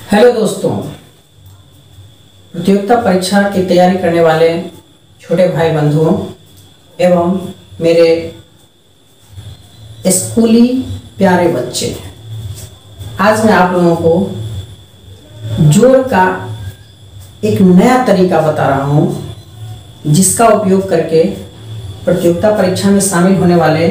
Hello दोस्तों, प्रतियोगिता परीक्षा की तैयारी करने वाले छोटे भाई बंधुओं एवं मेरे स्कूली प्यारे बच्चे, आज मैं आप लोगों को जोड़ का एक नया तरीका बता रहा हूँ, जिसका उपयोग करके प्रतियोगिता परीक्षा में शामिल होने वाले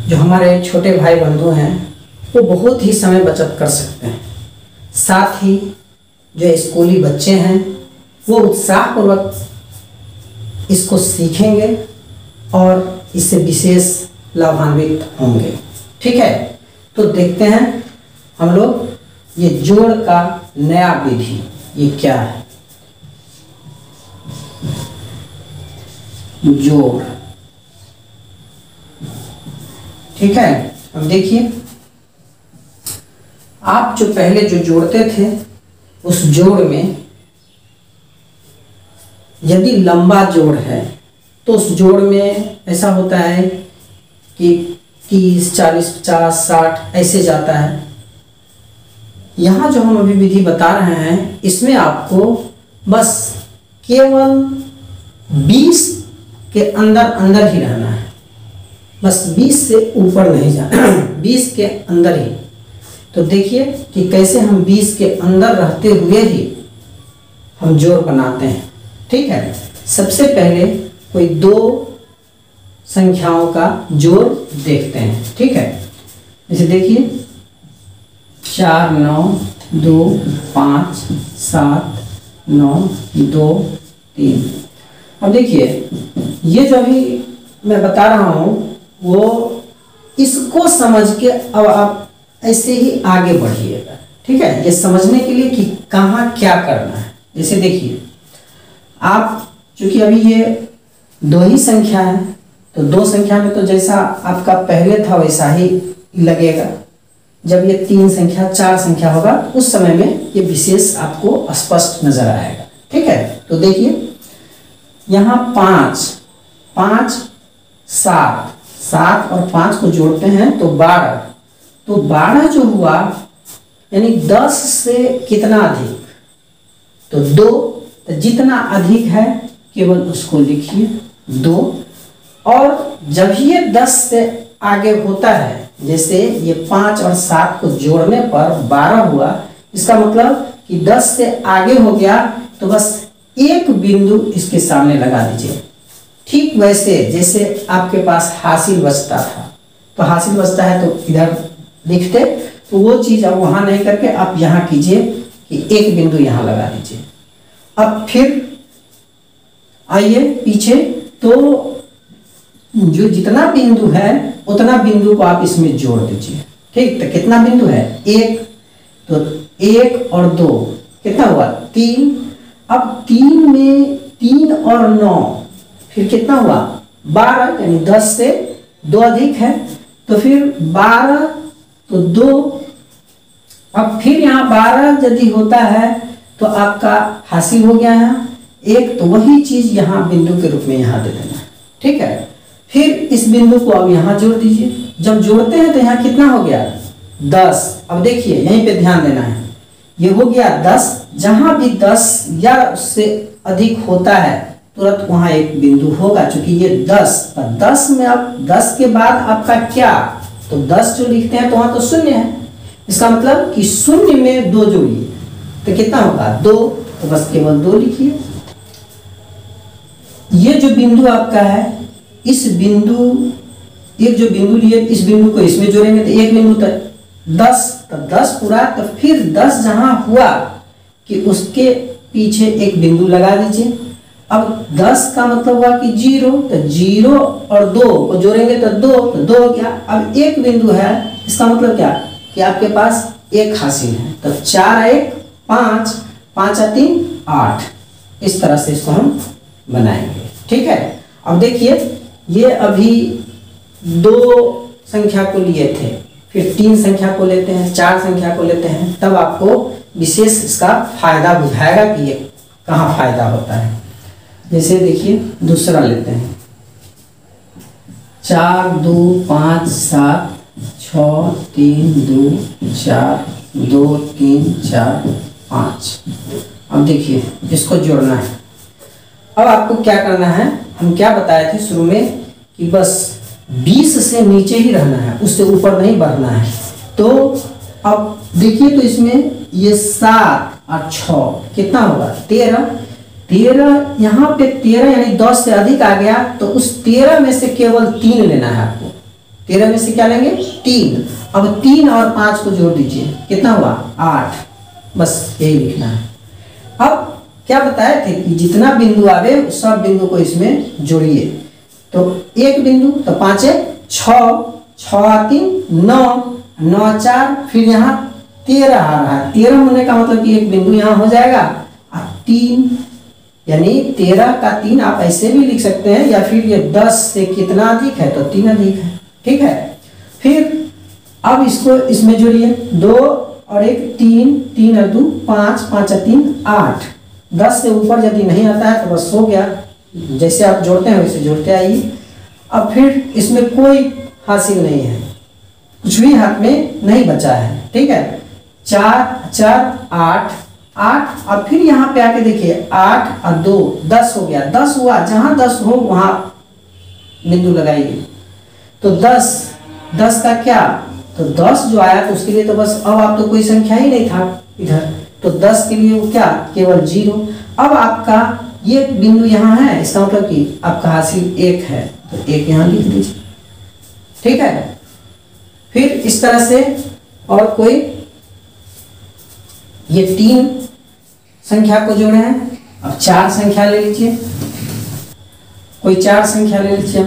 जो हमारे छोटे भाई बंधु हैं वो बहुत ही समय बचत कर सकते हैं। साथ ही जो स्कूली बच्चे हैं वो उत्साहपूर्वक इसको सीखेंगे और इससे विशेष लाभान्वित होंगे। ठीक है, तो देखते हैं हम लोग ये जोड़ का नया विधि ये क्या है। जोड़, ठीक है। अब देखिए, आप जो पहले जो जोड़ते थे उस जोड़ में यदि लंबा जोड़ है तो उस जोड़ में ऐसा होता है कि 30, 40, 50, 60 ऐसे जाता है। यहाँ जो हम अभी विधि बता रहे हैं इसमें आपको बस केवल 20 के अंदर अंदर ही रहना है, बस 20 से ऊपर नहीं जाना, 20 के अंदर ही। तो देखिए कि कैसे हम 20 के अंदर रहते हुए ही हम जोड़ बनाते हैं। ठीक है, सबसे पहले कोई दो संख्याओं का जोड़ देखते हैं। ठीक है, जैसे देखिए 4, 9, 2, 5, 7, 9, 2, 3। अब देखिए ये जो अभी मैं बता रहा हूँ वो इसको समझ के अब आप ऐसे ही आगे बढ़िएगा। ठीक है, ये समझने के लिए कि कहाँ क्या करना है। जैसे देखिए, आप चूंकि अभी ये दो ही संख्या है तो दो संख्या में तो जैसा आपका पहले था वैसा ही लगेगा। जब ये 3 संख्या 4 संख्या होगा तो उस समय में ये विशेष आपको स्पष्ट नजर आएगा। ठीक है, तो देखिए यहाँ 5, 5, 7, 7 और 5 को जोड़ते हैं तो 12। तो 12 जो हुआ यानी 10 से कितना अधिक, तो 2। तो जितना अधिक है केवल उसको लिखिए 2। और जब ये 10 से आगे होता है, जैसे ये 5 और 7 को जोड़ने पर 12 हुआ, इसका मतलब कि 10 से आगे हो गया तो बस एक बिंदु इसके सामने लगा दीजिए। ठीक वैसे जैसे आपके पास हासिल बचता था, तो हासिल बचता है तो इधर लिखते, तो वो चीज अब वहां नहीं करके आप यहाँ कीजिए कि एक बिंदु यहाँ लगा दीजिए। अब फिर आइए पीछे, तो जो जितना बिंदु है उतना बिंदु को आप इसमें जोड़ दीजिए। ठीक, तो कितना बिंदु है 1, तो 1 और 2 कितना हुआ 3। अब 3 में 3 और 9 फिर कितना हुआ 12, यानी 10 से 2 अधिक है तो फिर 12 तो 2। अब फिर यहाँ 12 यदि होता है तो आपका हासिल हो गया है 1, तो वही चीज यहाँ बिंदु के रूप में यहाँ दे देना। ठीक है, फिर इस बिंदु को अब यहाँ जोड़ दीजिए। जब जोड़ते हैं तो यहाँ कितना हो गया 10। अब देखिए यहीं पे ध्यान देना है, ये हो गया 10। जहां भी 10 या उससे अधिक होता है तुरंत वहां एक बिंदु होगा। चूंकि ये 10 में अब 10 के बाद आपका क्या, तो 10 जो लिखते हैं तो वहां तो 0 है, इसका मतलब कि 0 में 2 जोड़िए तो कितना होगा 2। तो बस केवल 2 लिखिए। ये जो बिंदु आपका है, इस बिंदु एक जो बिंदु लिए इस बिंदु को इसमें जोड़ेंगे तो एक बिंदु तक 10, तो 10 पूरा। तो फिर 10 जहां हुआ कि उसके पीछे एक बिंदु लगा दीजिए। अब 10 का मतलब हुआ कि 0, तो 0 और 2 को जोड़ेंगे तो 2 हो गया। अब एक बिंदु है, इसका मतलब क्या कि आपके पास एक हासिल है, तो 4 1 5, 5 3 8। इस तरह से इसको हम बनाएंगे। ठीक है, अब देखिए ये अभी 2 संख्या को लिए थे, फिर 3 संख्या को लेते हैं, 4 संख्या को लेते हैं, तब आपको विशेष इसका फायदा बुझाएगा कि ये कहाँ फायदा होता है। जैसे देखिए दूसरा लेते हैं 4 2 5 7 6 3 2 4 2 3 4 5। अब देखिए इसको जोड़ना है। अब आपको क्या करना है, हम क्या बताए थे शुरू में कि बस 20 से नीचे ही रहना है, उससे ऊपर नहीं बढ़ना है। तो अब देखिए तो इसमें ये 7 और 6 कितना होगा 13। 13 यहाँ पे 13 यानी 10 से अधिक आ गया, तो उस 13 में से केवल 3 लेना है आपको। 13 में से क्या लेंगे 3। अब 3 और 5 को जोड़ दीजिए, कितना हुआ 8। बस यही लिखना है। अब क्या बताए थे कि जितना बिंदु आवे सब बिंदु को इसमें जोड़िए। तो एक बिंदु तो 5 6, 6 3 9, 9 4, फिर यहाँ 13 आ रहा है। 13 होने का मतलब कि एक बिंदु यहाँ हो जाएगा और 3 यानी 13 का 3 आप ऐसे भी लिख सकते हैं, या फिर ये 10 से कितना अधिक है तो 3 अधिक है। ठीक है, फिर अब इसको इसमें जोड़िए 2 और 1 3, 3 और 2 5, 5 और 3 8। 10 से ऊपर यदि नहीं आता है तो बस हो गया, जैसे आप जोड़ते हैं वैसे जोड़ते आइए। अब फिर इसमें कोई हासिल नहीं है, कुछ भी हाथ में नहीं बचा है। ठीक है, 4 4 8 8। अब फिर यहाँ पे आके देखिए 8 और 2 10 हो गया। 10 हुआ, जहां 10 हो वहां बिंदु लगाइए। तो 10 का क्या, तो 10 जो आया तो उसके लिए तो बस अब आप तो कोई संख्या ही नहीं था इधर, तो 10 के लिए वो क्या केवल 0। अब आपका ये बिंदु यहाँ है, इसका मतलब कि आपका हासिल 1 है, तो 1 यहाँ लिख दीजिए। ठीक है, फिर इस तरह से और कोई ये 3 संख्या को जोड़े हैं। अब 4 संख्या ले लीजिए, कोई 4 संख्या ले लीजिए।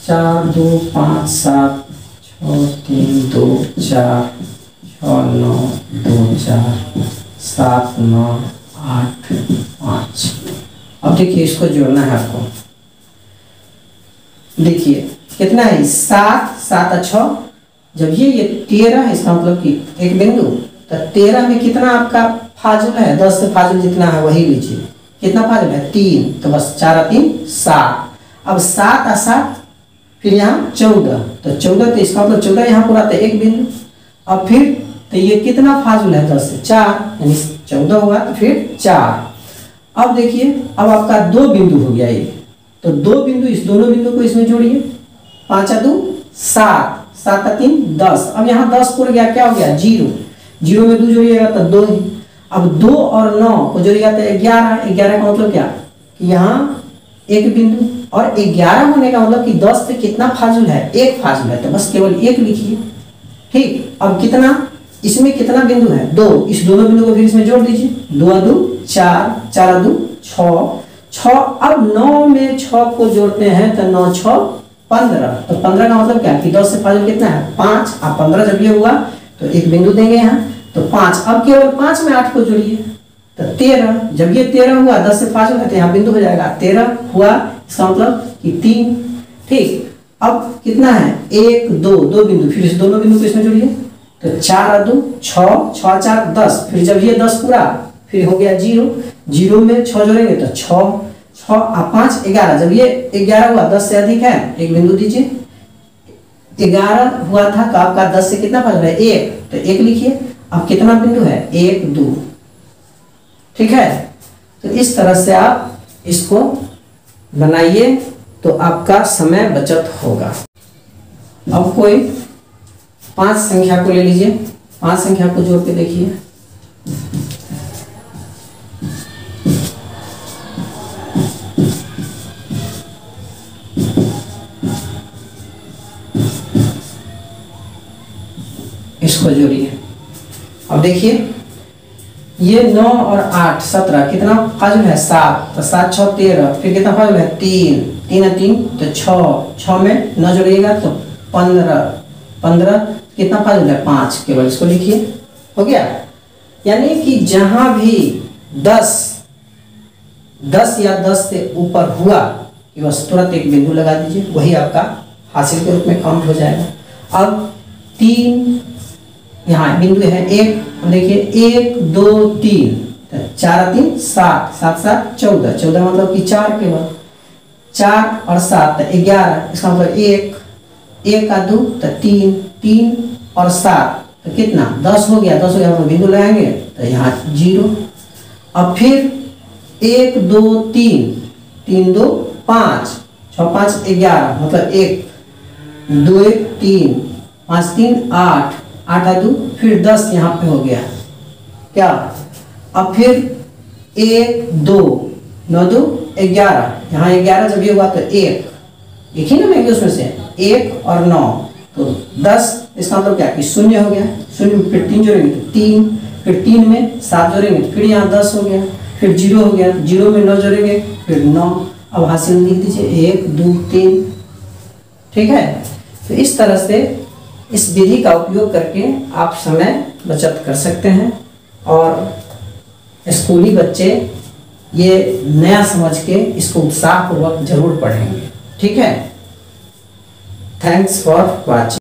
4 2 5 7 6 3 2 4 6 9 2 4 7 9 8 5। अब देखिए इसको जोड़ना है आपको। देखिए कितना है 7 7 और 6। जब ये 13 है, इसका मतलब कि एक बिंदु, तो 13 में कितना आपका फाजुल है, 10 से फाजुल जितना है वही लीजिए। कितना फाजुल है 3, तो बस 4 और 3 7। अब 7 और 7 फिर यहाँ 14, तो 14, तो इसका मतलब 14 यहाँ पूरा था एक बिंदु। अब फिर तो ये कितना फाजुल है 10 से 4, यानी 14 हुआ, तो फिर 4। अब देखिए अब आपका 2 बिंदु हो गया ये, तो 2 बिंदु, इस दोनों बिंदु को इसमें जोड़िए। 5 और 2 7, 7 और 3 10। अब यहाँ 10 पूरा गया, क्या हो गया 0। 0 में 2 जोड़िएगा तो 2 ही। अब 2 और 9 को जोड़िएगा तो 11। 11 का मतलब क्या कि यहाँ एक बिंदु, और 11 होने का मतलब कि 10 से कितना फाजुल है 1 फाजुल है, तो बस केवल 1 लिखिए। ठीक, अब कितना इसमें कितना बिंदु है 2, इस दोनों बिंदु को फिर इसमें जोड़ दीजिए। 2 और 2 4, 4 और 2 6। अब 9 में 6 को जोड़ते हैं तो 9 6 15। तो 15 का मतलब क्या कि 10 से फाजुल कितना है 5। अब 15 जब ये हुआ तो एक बिंदु देंगे यहाँ, तो 5। अब केवल 5 में 8 को जोड़िए तो 13। जब ये 13 हुआ 10 से फाजुल है तो यहाँ बिंदु हो जाएगा 13 हुआ, इसका मतलब कि 3। ठीक, अब कितना है 1 2 2 बिंदु, फिर इस दोनों बिंदु को इसमें जोड़िए। तो 4 और 2 6, 6 4 10। फिर जब ये 10 पूरा फिर हो गया 0। 0 में 6 जोड़ेंगे तो 6 6 और 5 11। जब ये 11 हुआ 10 से अधिक है, एक बिंदु दीजिए। 11 हुआ था तो आपका 10 से कितना फाजुल है 1, तो 1 लिखिए। अब कितना बिंदु है 1 2। ठीक है, तो इस तरह से आप इसको बनाइए तो आपका समय बचत होगा। अब कोई 5 संख्या को ले लीजिए, 5 संख्या को जोड़ के देखिए। इसको जोड़िए। अब देखिए ये 9 और 8 17, कितना फाजुल है 7, तो 7 6 13। फिर कितना फाजुल है 3, 3 और 3 तो 6। 6 में 9 जोड़िएगा तो 15। 15 कितना फाजुल है 5, केवल इसको लिखिए, हो गया। यानी कि जहां भी 10 या 10 से ऊपर हुआ कि बस तुरंत एक बिंदु लगा दीजिए, वही आपका हासिल के रूप में काउंट हो जाएगा। अब 3 यहाँ बिंदु है 1, देखिए 1 2 3, 4 और 3 7, 7 7 14। 14 मतलब कि 4, केवल 4 और 7 11, इसका मतलब 1 1 का 2 तो 3, 3 और 7 तो कितना 10 हो गया, 10 हो गया, हम बिंदु लगाएंगे तो यहाँ 0। अब फिर 1 2 3, 3 2 5, 6 5 11, मतलब 1 2 1 3 5 3 8, 8 2, फिर 10 यहाँ पे हो गया क्या। अब फिर 1 2 9 2 11, यहाँ 11 जब ये हुआ तो 1 ही ना मैं उसमें से 1 और 9 तो 10, इसका मतलब क्या कि 0 हो गया। 0 में फिर 3 जोड़ेंगे तो 3, फिर 3 में 7 जोड़ेंगे तो फिर यहाँ 10 हो गया, फिर 0 हो गया, 0 में 9 जोड़ेंगे फिर 9। अब हासिल लिख दीजिए 1 2 3, ठीक है। तो इस तरह से इस विधि का उपयोग करके आप समय बचत कर सकते हैं और स्कूली बच्चे ये नया समझ के इसको उत्साहपूर्वक जरूर पढ़ेंगे, ठीक है। Thanks for watching.